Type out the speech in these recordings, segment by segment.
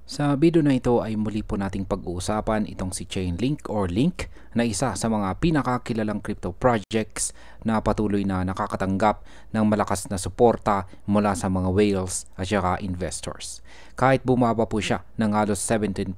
Sa video na ito ay muli po nating pag-uusapan itong si Chainlink or Link na isa sa mga pinakakilalang crypto projects na patuloy na nakakatanggap ng malakas na suporta mula sa mga whales at saka investors. Kahit bumaba po siya ng halos 17%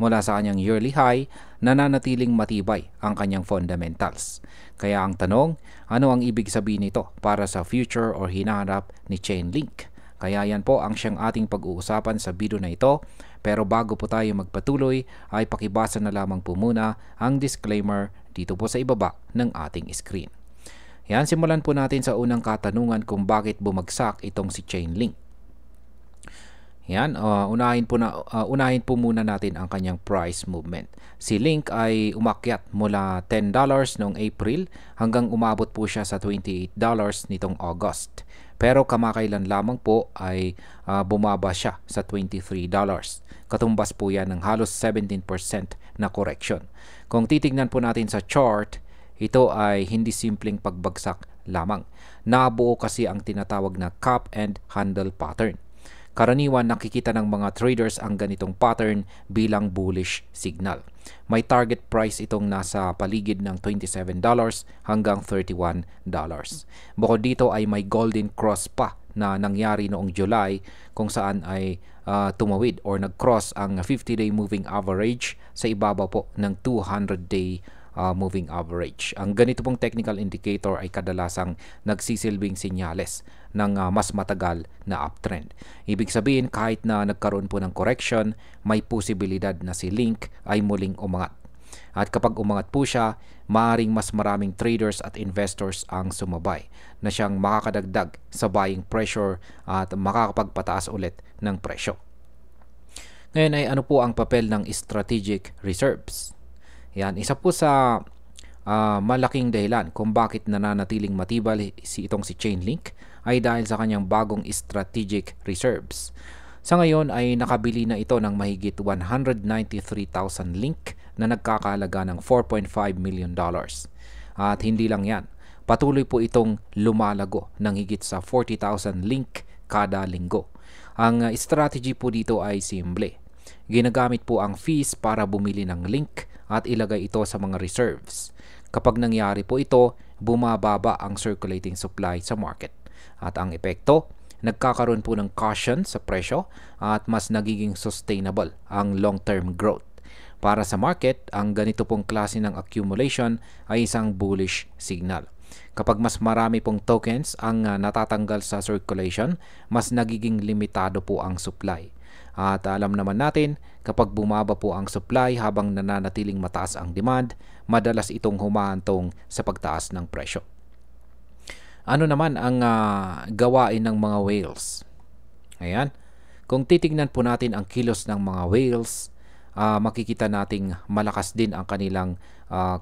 mula sa kanyang yearly high, nananatiling matibay ang kanyang fundamentals. Kaya ang tanong, ano ang ibig sabihin nito para sa future or hinaharap ni Chainlink? Kaya yan po ang siyang ating pag-uusapan sa video na ito. Pero bago po tayo magpatuloy ay pakibasa na lamang po muna ang disclaimer dito po sa ibaba ng ating screen. Yan, simulan po natin sa unang katanungan kung bakit bumagsak itong si Chainlink. Yan, unahin po muna natin ang kanyang price movement. Si Link ay umakyat mula $10 noong April hanggang umabot po siya sa $28 nitong August. Pero kamakailan lamang po ay bumaba siya sa $23. Katumbas po yan ng halos 17% na correction. Kung titignan po natin sa chart, ito ay hindi simpleng pagbagsak lamang. Nabuo kasi ang tinatawag na cup and handle pattern. Karaniwan nakikita ng mga traders ang ganitong pattern bilang bullish signal. May target price itong nasa paligid ng $27 hanggang $31. Bukod dito ay may golden cross pa na nangyari noong July kung saan ay tumawid or nag-cross ang 50-day moving average sa ibaba po ng 200-day moving average. Ang ganito pong technical indicator ay kadalasang nagsisilbing sinyales ng mas matagal na uptrend. Ibig sabihin, kahit na nagkaroon po ng correction, may posibilidad na si Link ay muling umangat. At kapag umangat po siya, maaaring mas maraming traders at investors ang sumabay na siyang makakadagdag sa buying pressure at makakapagpataas ulit ng presyo. Ngayon ay ano po ang papel ng strategic reserves? Yan, isa po sa malaking dahilan kung bakit nananatiling matibay itong si Chainlink ay dahil sa kanyang bagong strategic reserves. Sa ngayon ay nakabili na ito ng mahigit 193,000 Link na nagkakahalaga ng $4.5 million. At hindi lang yan, patuloy po itong lumalago ng higit sa 40,000 Link kada linggo. Ang strategy po dito ay simple. Ginagamit po ang fees para bumili ng Link at ilagay ito sa mga reserves. Kapag nangyari po ito, bumababa ang circulating supply sa market. At ang epekto, nagkakaroon po ng caution sa presyo at mas nagiging sustainable ang long-term growth. Para sa market, ang ganito pong klase ng accumulation ay isang bullish signal. Kapag mas marami pong tokens ang natatanggal sa circulation, mas nagiging limitado po ang supply. At alam naman natin, kapag bumaba po ang supply habang nananatiling mataas ang demand, madalas itong humahantong sa pagtaas ng presyo. Ano naman ang gawain ng mga whales? Ayan. Kung titignan po natin ang kilos ng mga whales, makikita nating malakas din ang kanilang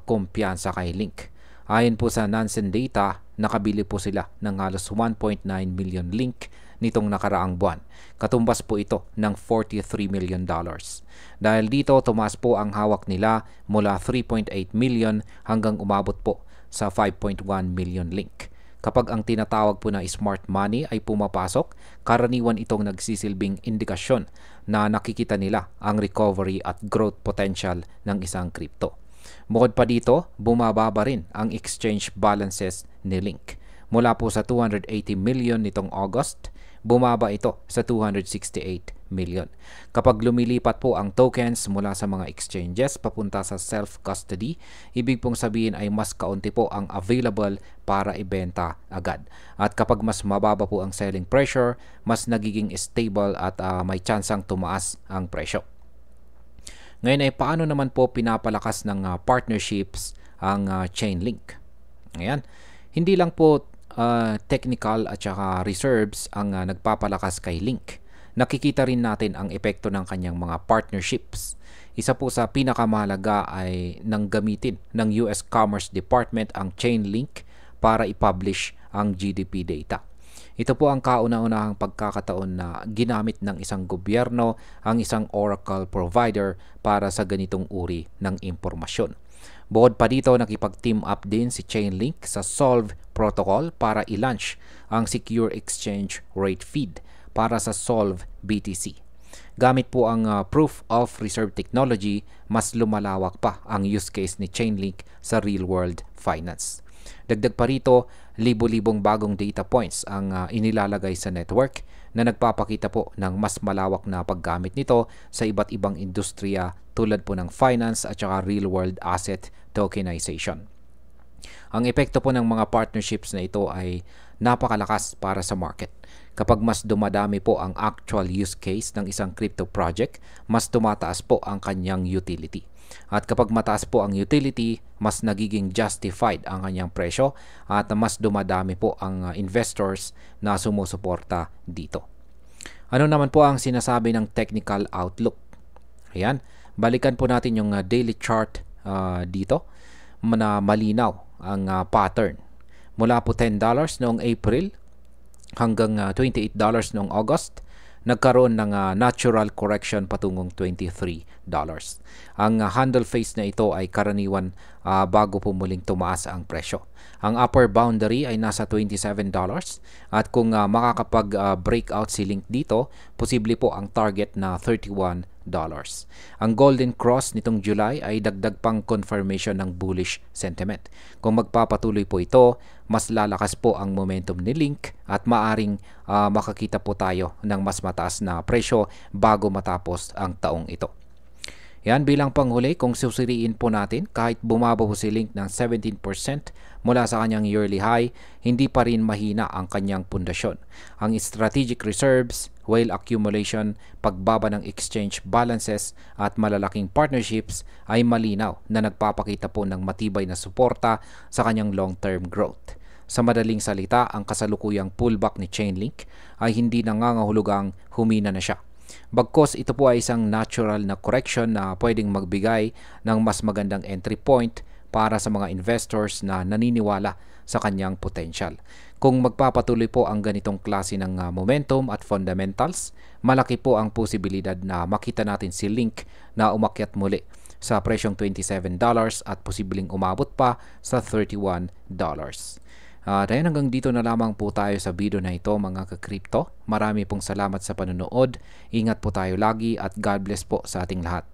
kumpiyansa kay Link. Ayon po sa Nansen data, nakabili po sila ng halos 1.9 million Link nitong nakaraang buwan. Katumbas po ito ng $43 million. Dahil dito, tumaas po ang hawak nila mula 3.8 million hanggang umabot po sa 5.1 million Link. Kapag ang tinatawag po na smart money ay pumapasok, karaniwan itong nagsisilbing indikasyon na nakikita nila ang recovery at growth potential ng isang crypto. Bukod pa dito, bumababa rin ang exchange balances ni Link. Mula po sa 280 million nitong August, bumaba ito sa 268 million. Kapag lumilipat po ang tokens mula sa mga exchanges papunta sa self-custody, ibig pong sabihin ay mas kaunti po ang available para ibenta agad. At kapag mas mababa po ang selling pressure, mas nagiging stable at may tsansang tumaas ang presyo. Ngayon ay paano naman po pinapalakas ng partnerships ang Chainlink? Ayan, hindi lang po technical at saka reserves ang nagpapalakas kay Link. Nakikita rin natin ang epekto ng kanyang mga partnerships. Isa po sa pinakamahalaga ay nang gamitin ng US Commerce Department ang Chainlink para i-publish ang GDP data. Ito po ang kauna-unahang pagkakataon na ginamit ng isang gobyerno ang isang oracle provider para sa ganitong uri ng impormasyon. Bukod pa dito, nakipag-team up din si Chainlink sa Solve protocol para i-launch ang Secure Exchange Rate Feed para sa Solve BTC. Gamit po ang proof of reserve technology, mas lumalawak pa ang use case ni Chainlink sa real-world finance. Dagdag pa rito, libo-libong bagong data points ang inilalagay sa network na nagpapakita po ng mas malawak na paggamit nito sa iba't ibang industriya tulad po ng finance at saka real-world asset tokenization. Ang epekto po ng mga partnerships na ito ay napakalakas para sa market. Kapag mas dumadami po ang actual use case ng isang crypto project, mas tumataas po ang kanyang utility. At kapag mataas po ang utility, mas nagiging justified ang kanyang presyo at mas dumadami po ang investors na sumusuporta dito. Ano naman po ang sinasabi ng technical outlook? Ayan, balikan po natin yung daily chart dito na malinaw ang pattern. Mula po $10 noong April hanggang $28 noong August, nagkaroon ng natural correction patungong $23. Ang handle phase na ito ay karaniwan bago po muling tumaas ang presyo. Ang upper boundary ay nasa $27 at kung makakapag-breakout si Link dito, posible po ang target na $31. Ang golden cross nitong July ay dagdag pang confirmation ng bullish sentiment. Kung magpapatuloy po ito, mas lalakas po ang momentum ni Link at maaring makakita po tayo ng mas mataas na presyo bago matapos ang taong ito. Yan, bilang panghuli, kung susuriin po natin, kahit bumaba po si Link ng 17% mula sa kanyang yearly high, hindi pa rin mahina ang kanyang pundasyon. Ang strategic reserves, whale accumulation, pagbaba ng exchange balances at malalaking partnerships ay malinaw na nagpapakita po ng matibay na suporta sa kanyang long-term growth. Sa madaling salita, ang kasalukuyang pullback ni Chainlink ay hindi nangangahulugang humina na siya. Bagkos ito po ay isang natural na correction na pwedeng magbigay ng mas magandang entry point para sa mga investors na naniniwala sa kanyang potential. Kung magpapatuloy po ang ganitong klase ng momentum at fundamentals, malaki po ang posibilidad na makita natin si Link na umakyat muli sa presyong $27 at posibleng umabot pa sa $31. Dahil hanggang dito na lamang po tayo sa video na ito mga ka-crypto. Marami pong salamat sa panonood. Ingat po tayo lagi at God bless po sa ating lahat.